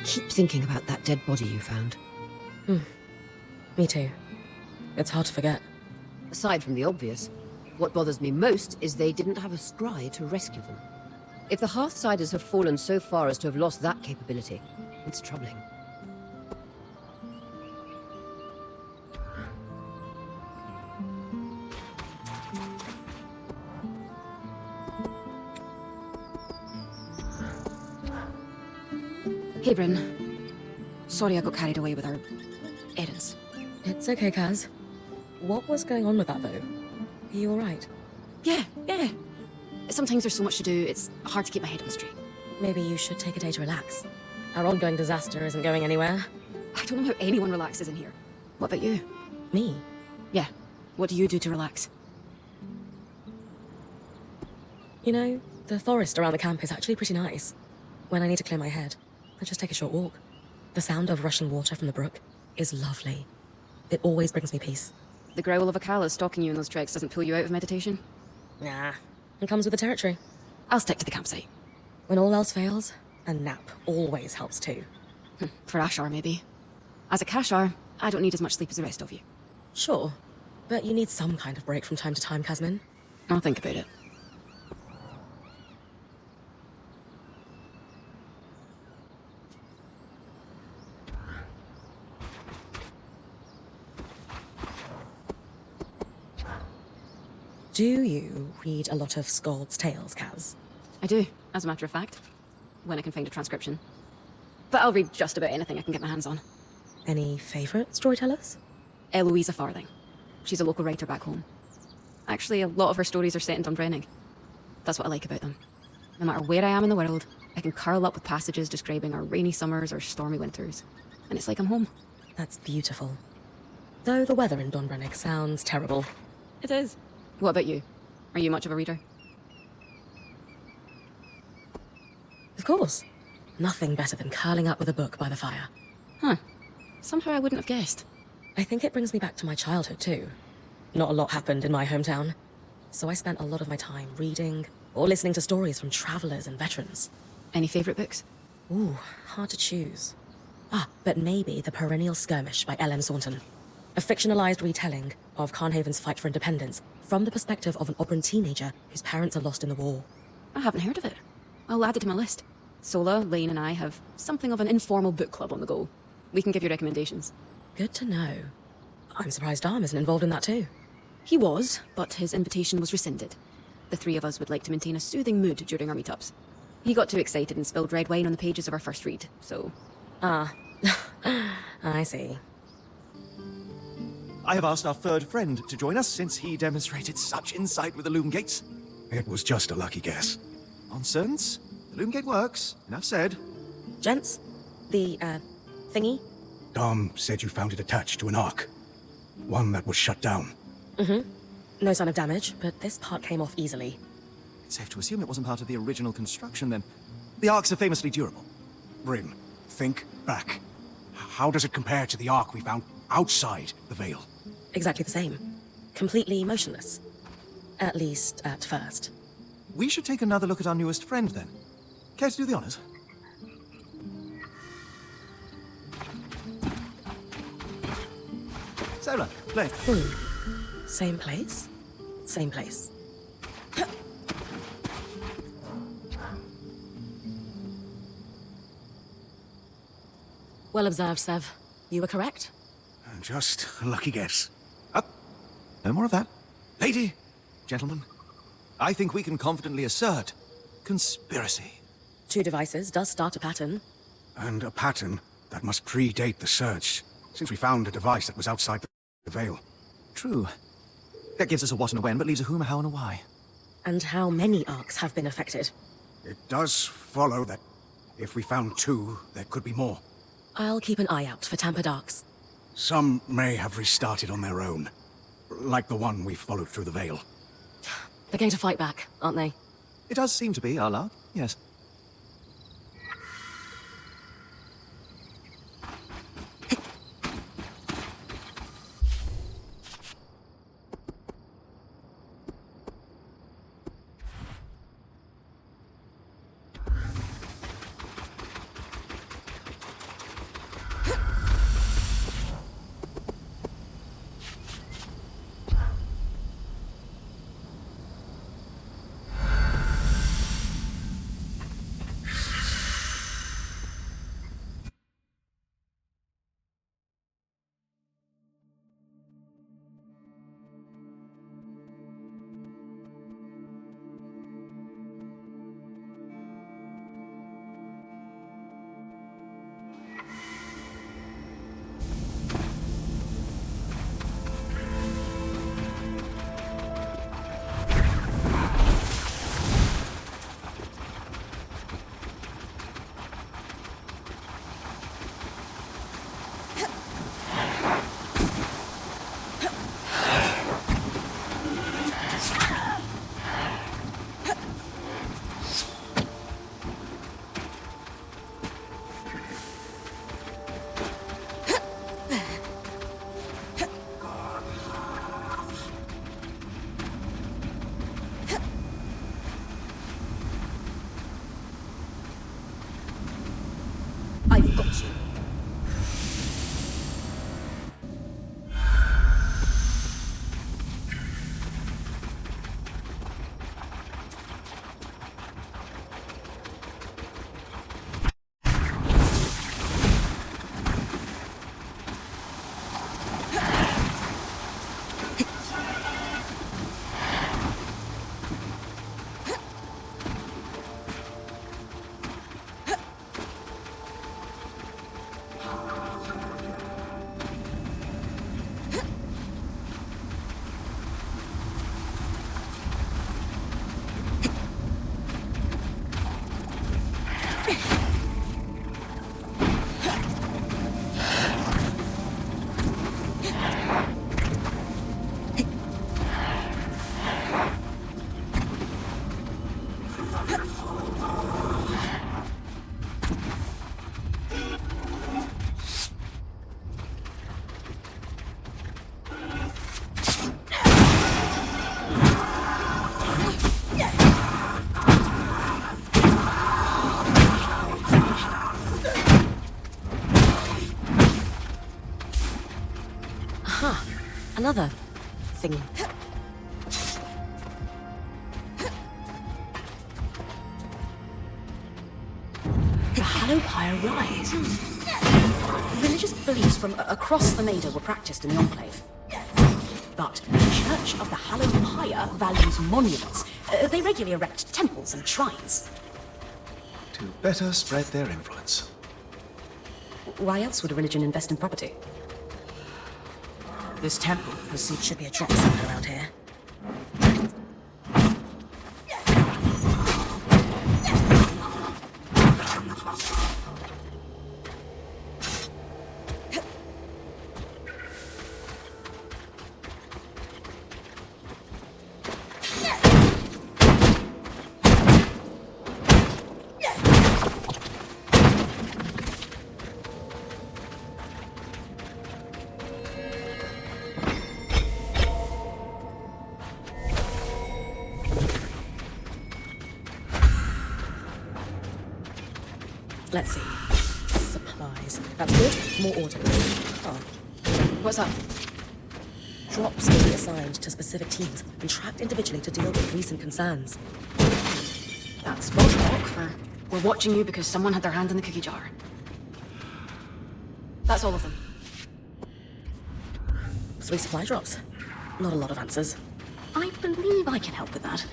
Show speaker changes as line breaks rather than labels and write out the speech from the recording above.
keep thinking about that dead body you found.
Me too. It's hard to forget.
Aside from the obvious, what bothers me most is they didn't have a scry to rescue them. If the Hearthsiders have fallen so far as to have lost that capability, it's troubling. Hey, Bryn. Sorry I got carried away with our errands.
It's okay, Kaz. What was going on with that, though? Are you alright?
Yeah. Sometimes there's so much to do, it's hard to keep my head on straight.
Maybe you should take a day to relax. Our ongoing disaster isn't going anywhere.
I don't know how anyone relaxes in here. What about you?
Me?
Yeah. What do you do to relax?
You know, the forest around the camp is actually pretty nice. When I need to clear my head, I just take a short walk. The sound of rushing water from the brook is lovely. It always brings me peace.
The growl of a calla stalking you in those treks doesn't pull you out of meditation?
Nah, it comes with the territory.
I'll stick to the campsite.
When all else fails, a nap always helps too.
For Ashar, maybe. As a Kashar, I don't need as much sleep as the rest of you.
Sure, but you need some kind of break from time to time, Kasmin.
I'll think about it.
Do you read a lot of Scald's Tales, Kaz?
I do, as a matter of fact. When I can find a transcription. But I'll read just about anything I can get my hands on.
Any favourite storytellers?
Eloisa Farthing. She's a local writer back home. Actually, a lot of her stories are set in Dunbrennig. That's what I like about them. No matter where I am in the world, I can curl up with passages describing our rainy summers or stormy winters. And it's like I'm home.
That's beautiful. Though the weather in Dunbrennig sounds terrible.
It is. What about you? Are you much of a reader?
Of course. Nothing better than curling up with a book by the fire.
Huh. Somehow I wouldn't have guessed.
I think it brings me back to my childhood too. Not a lot happened in my hometown, so I spent a lot of my time reading or listening to stories from travelers and veterans.
Any favourite books?
Ooh, hard to choose. But maybe The Perennial Skirmish by L.M. Saunton. A fictionalized retelling of Carnhaven's fight for independence from the perspective of an Oberon teenager whose parents are lost in the war.
I haven't heard of it. I'll add it to my list. Sola, Lane and I have something of an informal book club on the go. We can give you recommendations.
Good to know. I'm surprised Dom isn't involved in that too.
He was, but his invitation was rescinded. The three of us would like to maintain a soothing mood during our meetups. He got too excited and spilled red wine on the pages of our first read, so...
I see.
I have asked our third friend to join us since he demonstrated such insight with the loom gates.
It was just a lucky guess.
Nonsense. The loom gate works. Enough said.
Gents, the, thingy?
Dom said you found it attached to an arc. One that was shut down.
No sign of damage, but this part came off easily.
It's safe to assume it wasn't part of the original construction then. The arcs are famously durable.
Bryn, think back. How does it compare to the arc we found outside the Vale?
Exactly the same. Completely motionless. At least at first.
We should take another look at our newest friend then. Care to do the honors? Sarah, play.
Same place? Same place. Well observed, Sev. You were correct.
Just a lucky guess.
Up. No more of that. Lady, gentlemen, I think we can confidently assert conspiracy.
2 devices does start a pattern.
And a pattern that must predate the search, since we found a device that was outside the Vale.
True. That gives us a what and a when, but leaves a whom, a how, and a why.
And how many arcs have been affected?
It does follow that if we found 2, there could be more.
I'll keep an eye out for tampered arcs.
Some may have restarted on their own, like the one we followed through the Vale.
They're going to fight back, aren't they?
It does seem to be, our luck, yes.
I've got you.
Another thingy. The Hallowpire Rise. Religious beliefs from across the Maida were practiced in the Enclave. But the Church of the Hallowpire values monuments. They regularly erect temples and shrines.
To better spread their influence.
Why else would a religion invest in property? This temple should be a drop somewhere around here. Let's see. Supplies. That's good. More orders. Oh.
What's up?
Drops will be assigned to specific teams and tracked individually to deal with recent concerns.
That's boss talk for we're watching you because someone had their hand in the cookie jar. That's all of them.
3 supply drops. Not a lot of answers.
I believe I can help with that.